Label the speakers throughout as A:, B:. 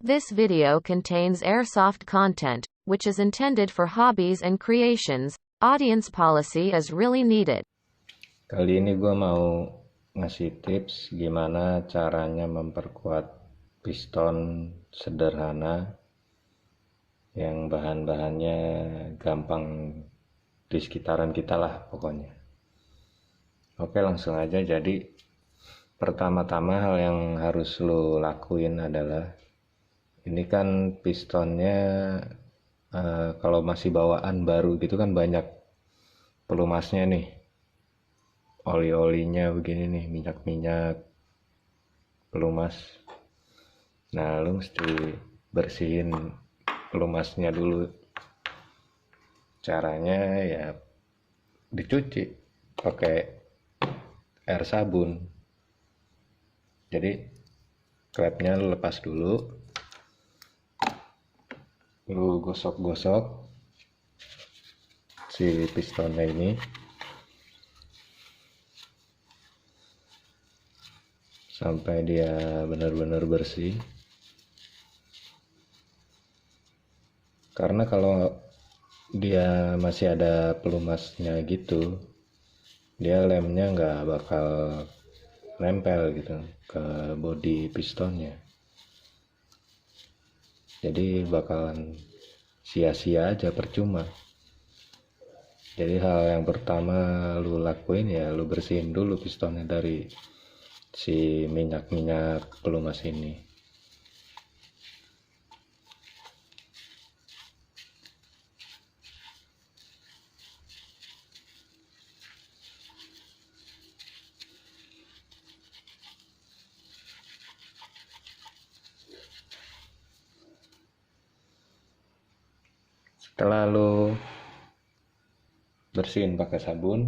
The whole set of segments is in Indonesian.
A: This video contains airsoft content, which is intended for hobbies and creations. Audience policy is really needed.
B: Kali ini gue mau ngasih tips gimana caranya memperkuat piston sederhana yang bahan-bahannya gampang di sekitaran kita lah pokoknya. Oke, langsung aja. Jadi pertama-tama hal yang harus lo lakuin adalah, ini kan pistonnya kalau masih bawaan baru gitu kan banyak pelumasnya nih, oli-olinya begini nih, minyak-minyak pelumas. Nah, lu mesti bersihin pelumasnya dulu. Caranya ya dicuci pakai air sabun. Jadi klepnya lu lepas dulu, lu gosok-gosok si pistonnya ini sampai dia benar-benar bersih. Karena kalau dia masih ada pelumasnya gitu, dia lemnya nggak bakal nempel gitu ke bodi pistonnya. Jadi bakalan sia-sia aja, percuma. Jadi hal yang pertama lu lakuin ya lu bersihin dulu pistonnya dari si minyak-minyak pelumas ini. Setelah lu bersihin pakai sabun,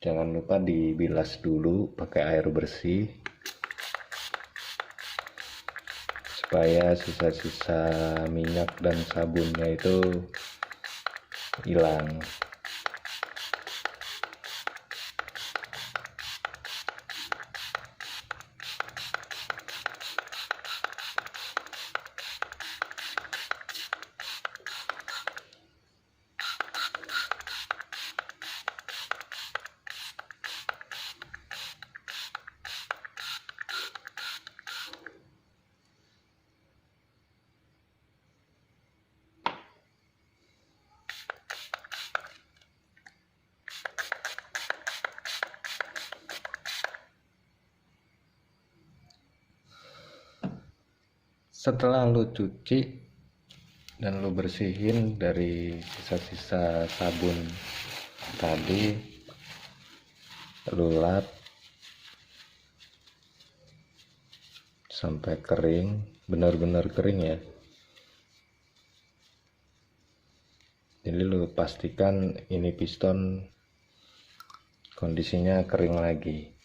B: jangan lupa dibilas dulu pakai air bersih supaya sisa-sisa minyak dan sabunnya itu hilang. Setelah lu cuci dan lu bersihin dari sisa-sisa sabun tadi, lu lap sampai kering, benar-benar kering ya. Jadi lu pastikan ini piston kondisinya kering lagi.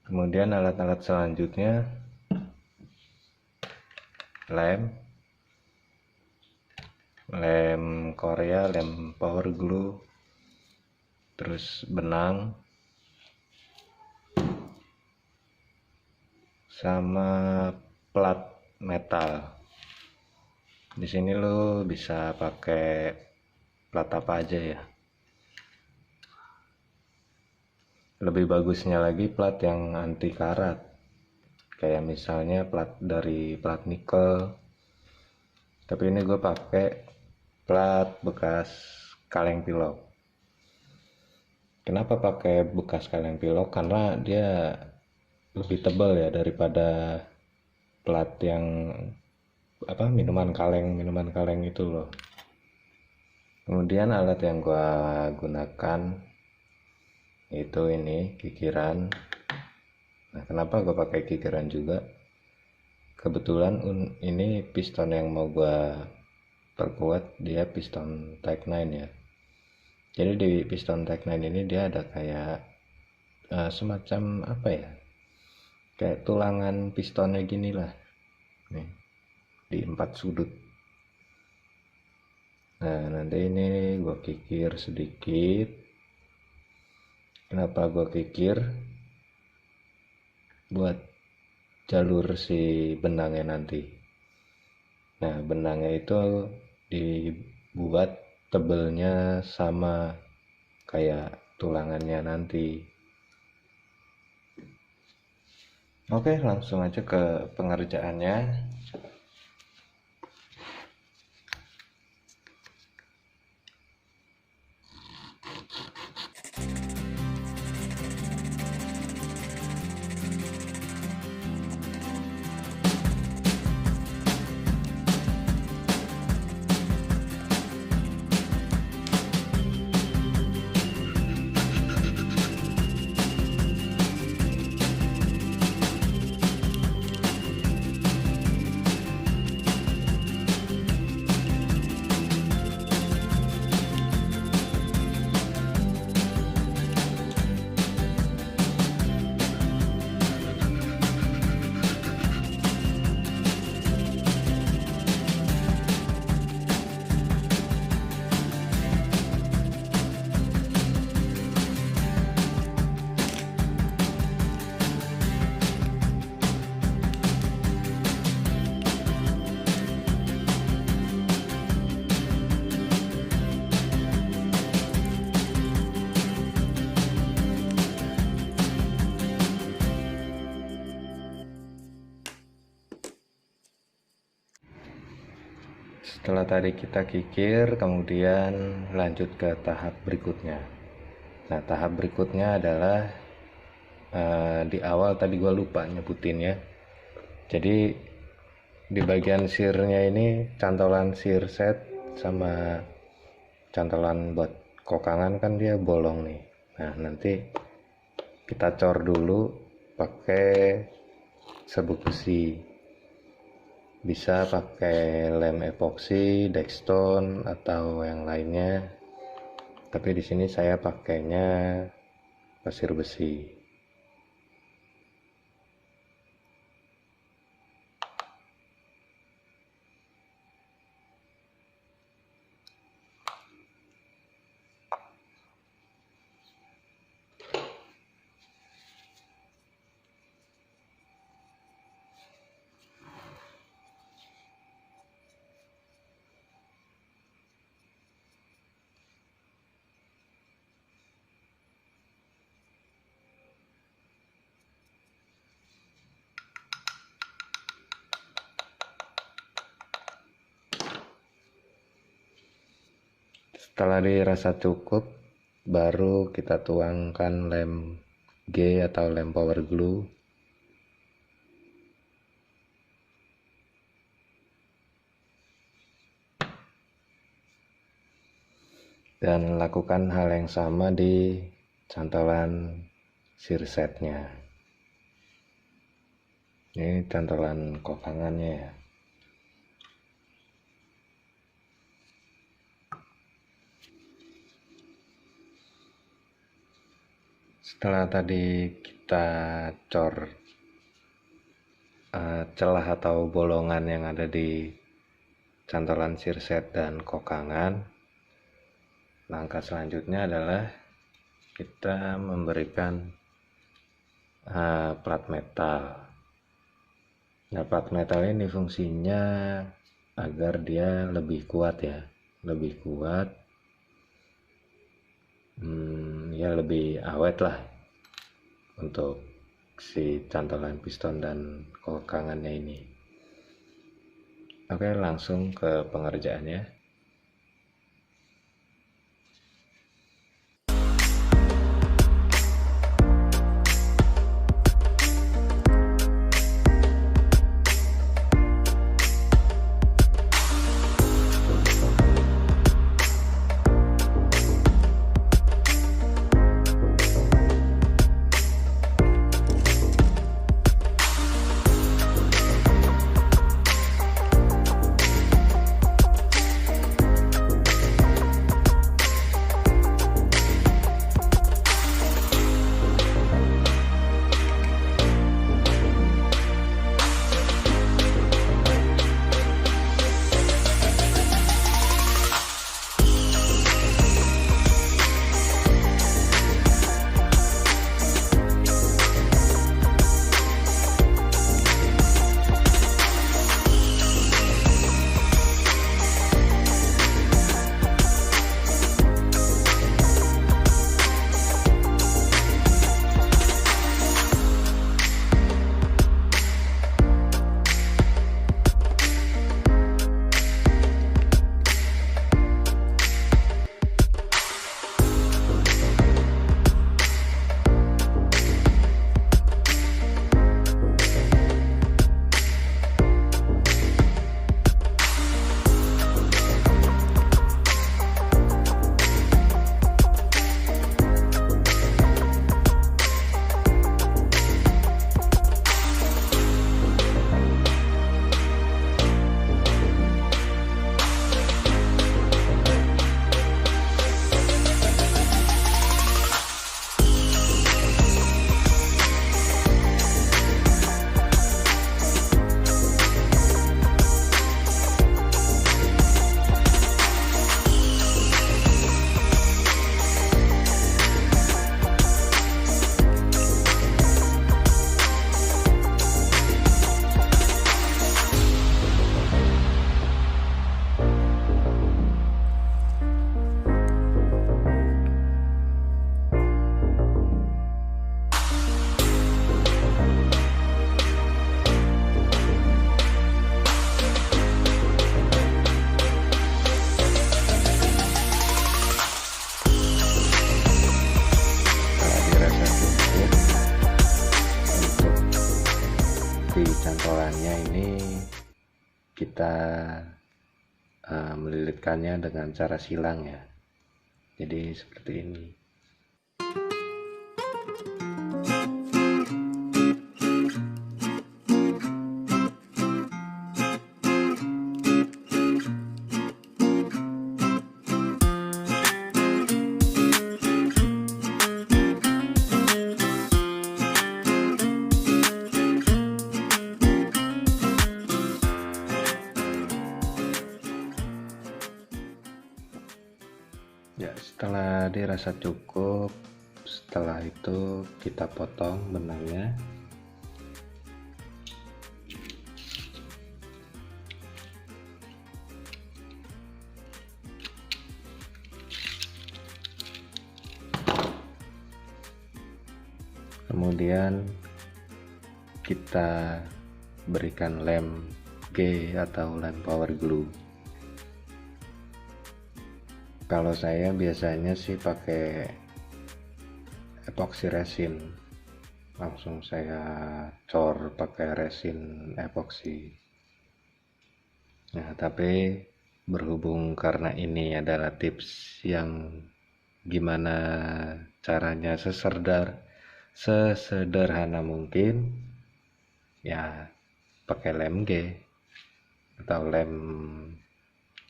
B: Kemudian alat-alat selanjutnya, lem Korea, lem power glue, terus benang, sama plat metal. Di sini lo bisa pakai plat apa aja ya. Lebih bagusnya lagi plat yang anti karat, kayak misalnya plat dari plat nikel. Tapi ini gue pakai plat bekas kaleng pilok. Kenapa pakai bekas kaleng pilok? Karena dia lebih tebal ya daripada plat yang minuman kaleng itu loh. Kemudian alat yang gua gunakan itu ini kikiran. Nah, kenapa gua pakai kikiran juga? Kebetulan ini piston yang mau gua perkuat dia piston Tech 9 ya. Jadi di piston Tech 9 ini dia ada kayak semacam apa ya, kayak tulangan pistonnya gini lah nih, di 4 sudut. Nah, nanti ini gue kikir sedikit. Kenapa gue kikir? Buat jalur si benangnya nanti. Nah, benangnya itu dibuat tebelnya sama kayak tulangannya nanti. Oke, langsung aja ke pengerjaannya. Setelah tadi kita kikir, kemudian lanjut ke tahap berikutnya. Nah, tahap berikutnya adalah di awal tadi gue lupa nyebutin ya. Jadi di bagian sirnya ini cantolan sir set sama cantolan buat kokangan kan dia bolong nih. Nah, nanti kita cor dulu pakai sabuk besi. Bisa pakai lem epoxy, Dextone atau yang lainnya. Tapi di sini saya pakainya pasir besi. Setelah dirasa cukup, baru kita tuangkan lem G atau lem power glue. Dan lakukan hal yang sama di cantolan sir setnya. Ini cantolan kokangannya ya. Setelah tadi kita cor celah atau bolongan yang ada di cantolan sirset dan kokangan, langkah selanjutnya adalah kita memberikan plat metal. Nah, plat metal ini fungsinya agar dia lebih kuat ya, lebih kuat, ya lebih awet lah untuk si cantolan piston dan kokangannya ini. Oke, langsung ke pengerjaannya. kita melilitkannya dengan cara silang ya. Jadi seperti ini. Ya, setelah dirasa cukup, setelah itu kita potong benangnya. Kemudian kita berikan lem G atau lem power glue. Kalau saya biasanya sih pakai epoxy resin, langsung saya cor pakai resin epoxy. Nah, tapi berhubung karena ini adalah tips yang gimana caranya sesederhana mungkin, ya pakai lem G atau lem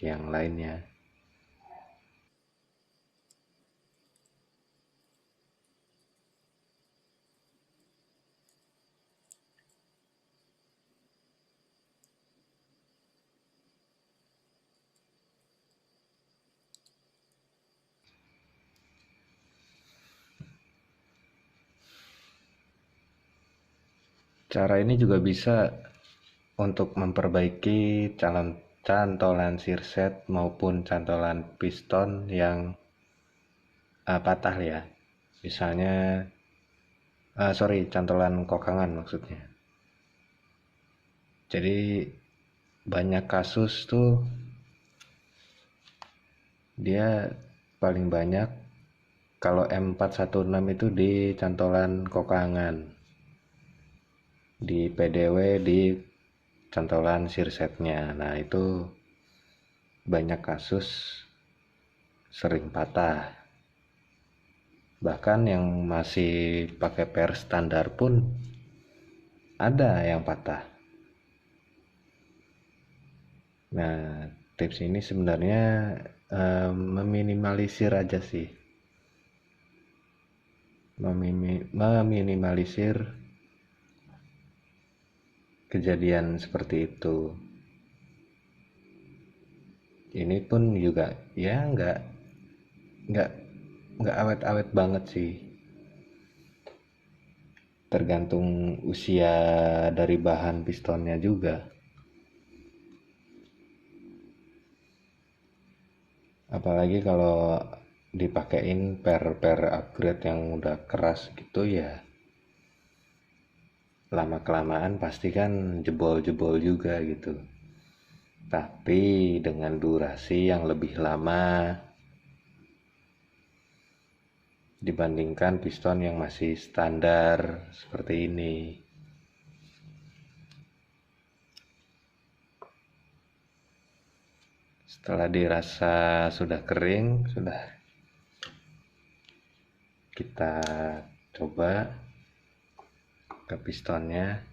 B: yang lainnya. Cara ini juga bisa untuk memperbaiki cantolan sirset maupun cantolan piston yang patah ya. Misalnya, cantolan kokangan maksudnya. Jadi banyak kasus tuh dia paling banyak kalau M416 itu di cantolan kokangan, di PDW di cantolan sirsetnya. Nah, itu banyak kasus sering patah. Bahkan yang masih pakai per standar pun ada yang patah. Nah, tips ini sebenarnya meminimalisir aja sih. Meminimalisir kejadian seperti itu. Ini pun juga ya nggak awet-awet banget sih. Tergantung usia dari bahan pistonnya juga. Apalagi kalau dipakein per upgrade yang udah keras gitu ya, lama kelamaan pasti kan jebol juga gitu. Tapi dengan durasi yang lebih lama dibandingkan piston yang masih standar seperti ini. Setelah dirasa sudah kering, sudah kita coba ke pistonnya.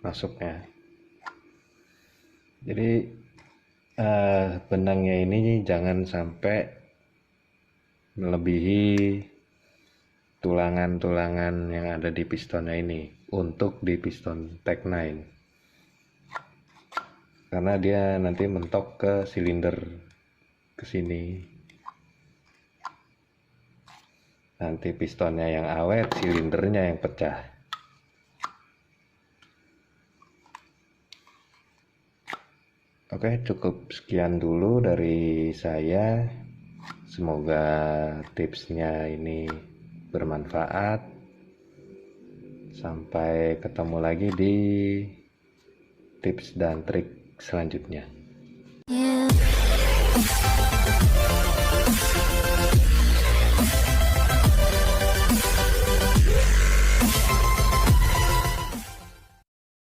B: Masuknya. Jadi benangnya ini jangan sampai melebihi tulangan-tulangan yang ada di pistonnya ini untuk di piston Tech 9, karena dia nanti mentok ke silinder ke sini. Nanti pistonnya yang awet, silindernya yang pecah. Oke, cukup sekian dulu dari saya. Semoga tipsnya ini bermanfaat. Sampai ketemu lagi di tips dan trik selanjutnya.